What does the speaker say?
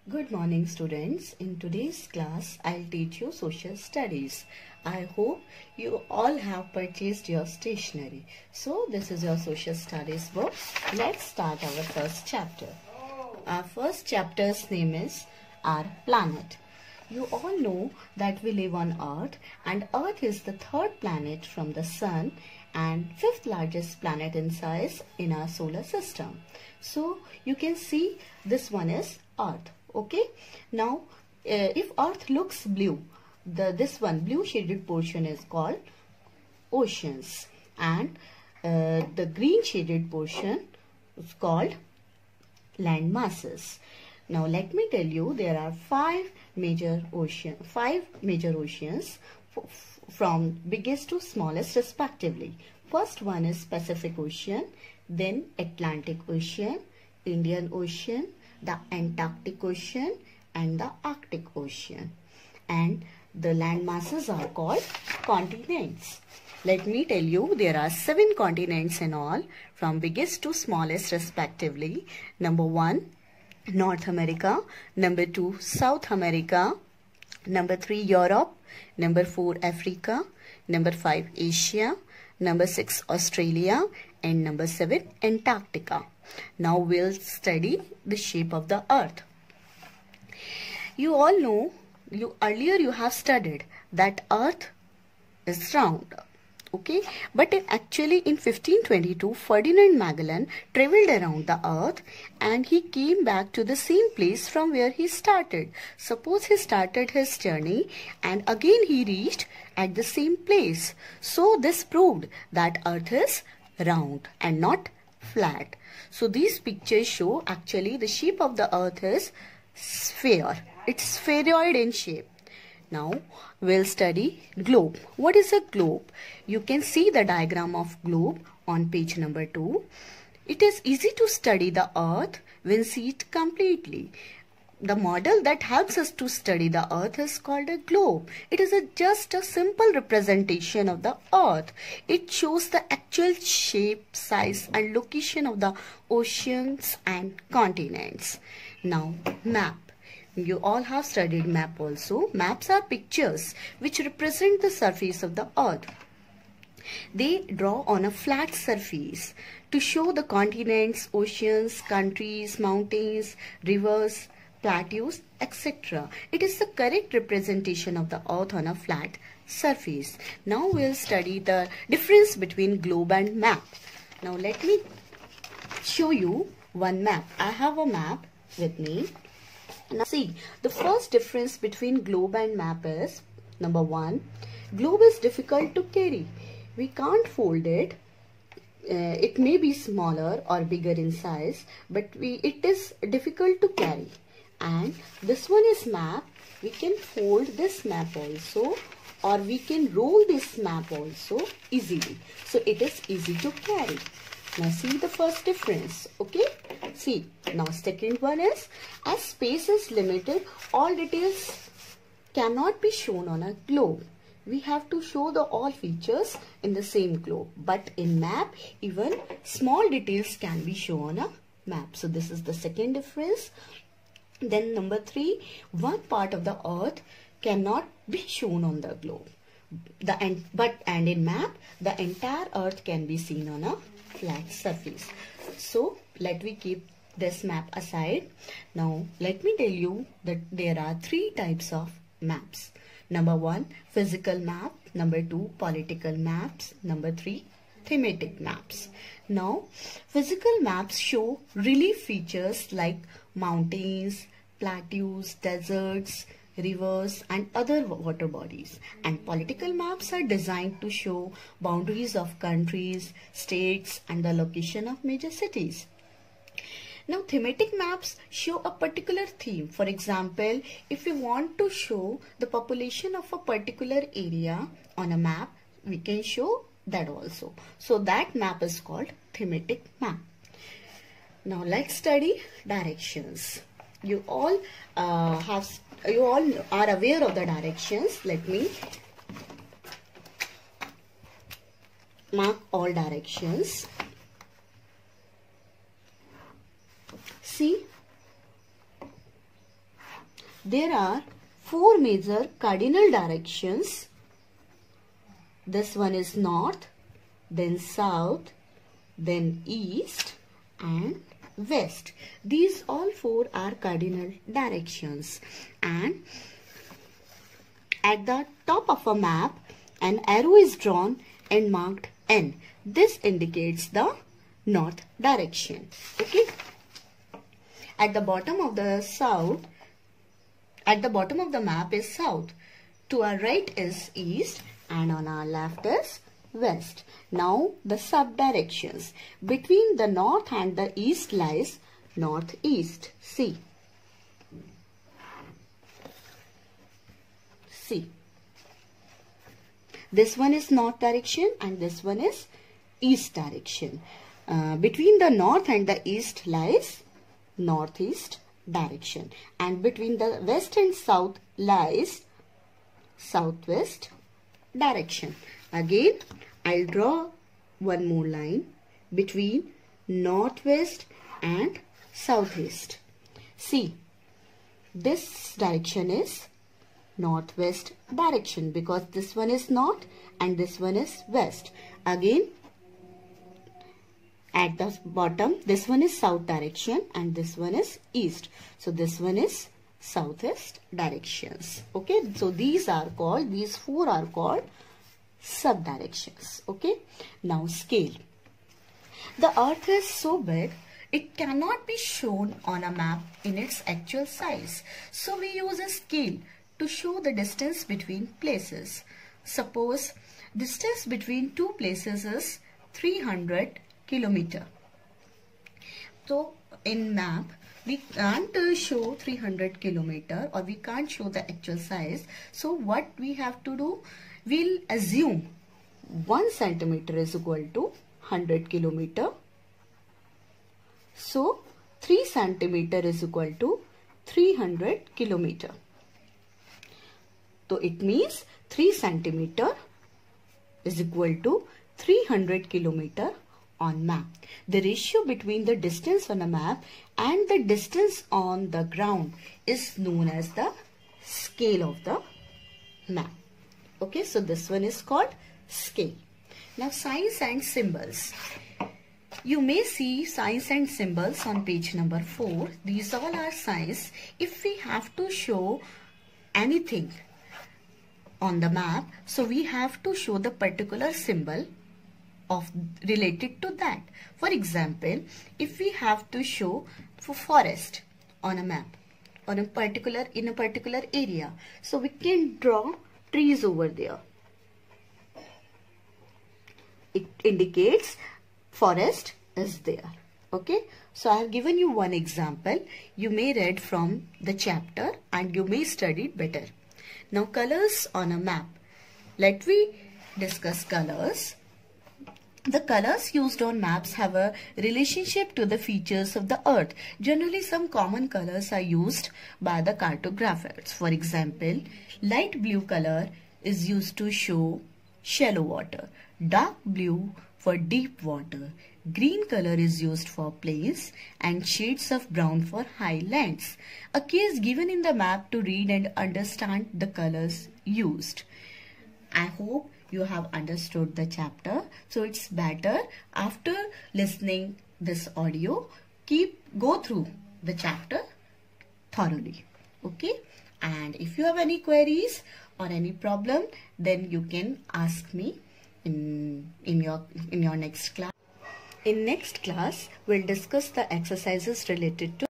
Good morning students. In today's class, I'll teach you social studies. I hope you all have purchased your stationery. So this is your social studies book. Let's start our first chapter. Our first chapter's name is Our Planet. You all know that we live on Earth and Earth is the third planet from the Sun and fifth largest planet in size in our solar system. So you can see this one is Earth. Okay, now if Earth looks blue, this one blue shaded portion is called oceans, and the green shaded portion is called land masses. Now let me tell you, there are five major oceans from biggest to smallest respectively. First one is Pacific Ocean, then Atlantic Ocean, Indian Ocean, the Antarctic Ocean and the Arctic Ocean, and the land masses are called continents. Let me tell you, there are 7 continents in all, from biggest to smallest respectively. Number 1, North America. Number 2, South America. Number 3, Europe. Number 4, Africa. Number 5, Asia. Number 6, Australia. And number 7, Antarctica. Now we'll study the shape of the earth. You all know, earlier you have studied that earth is round. Okay, but actually in 1522 Ferdinand Magellan traveled around the earth and he came back to the same place from where he started. Suppose he started his journey and again he reached at the same place. So this proved that earth is round and not flat. So these pictures show actually the shape of the earth is sphere. It's spheroid in shape. Now we'll study globe. What is a globe? You can see the diagram of globe on page number 2. It is easy to study the earth when see it completely. The model that helps us to study the earth is called a globe. It is just a simple representation of the earth. It shows the actual shape, size and location of the oceans and continents. Now, map. You all have studied map also. Maps are pictures which represent the surface of the earth. They draw on a flat surface to show the continents, oceans, countries, mountains, rivers, plateaus, etc. It is the correct representation of the earth on a flat surface. Now we'll study the difference between globe and map. Now let me show you one map. I have a map with me. Now see, the first difference between globe and map is, number 1, globe is difficult to carry. We can't fold it. It may be smaller or bigger in size, but it is difficult to carry. And this one is map. We can fold this map also, or we can roll this map also easily. So it is easy to carry. Now see the first difference. Okay. See. Now second one is, as space is limited, all details cannot be shown on a globe. We have to show the all features in the same globe. But in map, even small details can be shown on a map. So this is the second difference. Then number 3, one part of the earth cannot be shown on the globe. And in map, the entire earth can be seen on a flat surface. So let me keep this map aside. Now let me tell you that there are 3 types of maps. Number 1, physical map. Number 2, political maps. Number 3, thematic maps. Now, physical maps show relief features like mountains, plateaus, deserts, rivers and other water bodies. And political maps are designed to show boundaries of countries, states and the location of major cities. Now, thematic maps show a particular theme. For example, if we want to show the population of a particular area on a map, we can show that also. So that map is called thematic map. Now let's study directions. You all are aware of the directions. Let me mark all directions. See, there are 4 major cardinal directions. This one is north, then south, then east and west. These all 4 are cardinal directions. And at the top of a map, an arrow is drawn and marked N. This indicates the north direction. Okay. At the bottom of the map is south. To our right is east and on our left is west. Now the sub-directions. Between the north and the east lies northeast. See. This one is north direction and this one is east direction. Between the north and the east lies northeast direction. And between the west and south lies southwest direction. Again, I'll draw one more line between northwest and southeast. See, this direction is northwest direction because this one is north and this one is west. Again, at the bottom, this one is south direction and this one is east. So this one is southwest directions. Okay, so these 4 are called sub-directions. Okay, now scale. The earth is so big, it cannot be shown on a map in its actual size. So we use a scale to show the distance between places. Suppose distance between 2 places is 300 kilometer. So in map we can't show 300 kilometer or we can't show the actual size. So what we have to do, we'll assume 1 centimeter is equal to 100 kilometer. So 3 centimeter is equal to 300 kilometer. So it means 3 centimeter is equal to 300 kilometer on map. The ratio between the distance on a map and the distance on the ground is known as the scale of the map. Okay, so this one is called scale. Now signs and symbols. You may see signs and symbols on page number 4. These all are signs. If we have to show anything on the map, so we have to show the particular symbol related to that. For example, if we have to show for forest on a map in a particular area, so we can draw trees over there. It indicates forest is there. Okay, so I have given you one example. You may read from the chapter and you may study it better. Now colors on a map. Let me discuss colors. The colors used on maps have a relationship to the features of the earth. Generally, some common colors are used by the cartographers. For example, light blue color is used to show shallow water, dark blue for deep water, green color is used for plains, and shades of brown for high lands. A key is given in the map to read and understand the colors used. I hope you have understood the chapter. So it's better after listening this audio, go through the chapter thoroughly. Okay, and if you have any queries or any problem, then you can ask me in your next class. In next class, we'll discuss the exercises related to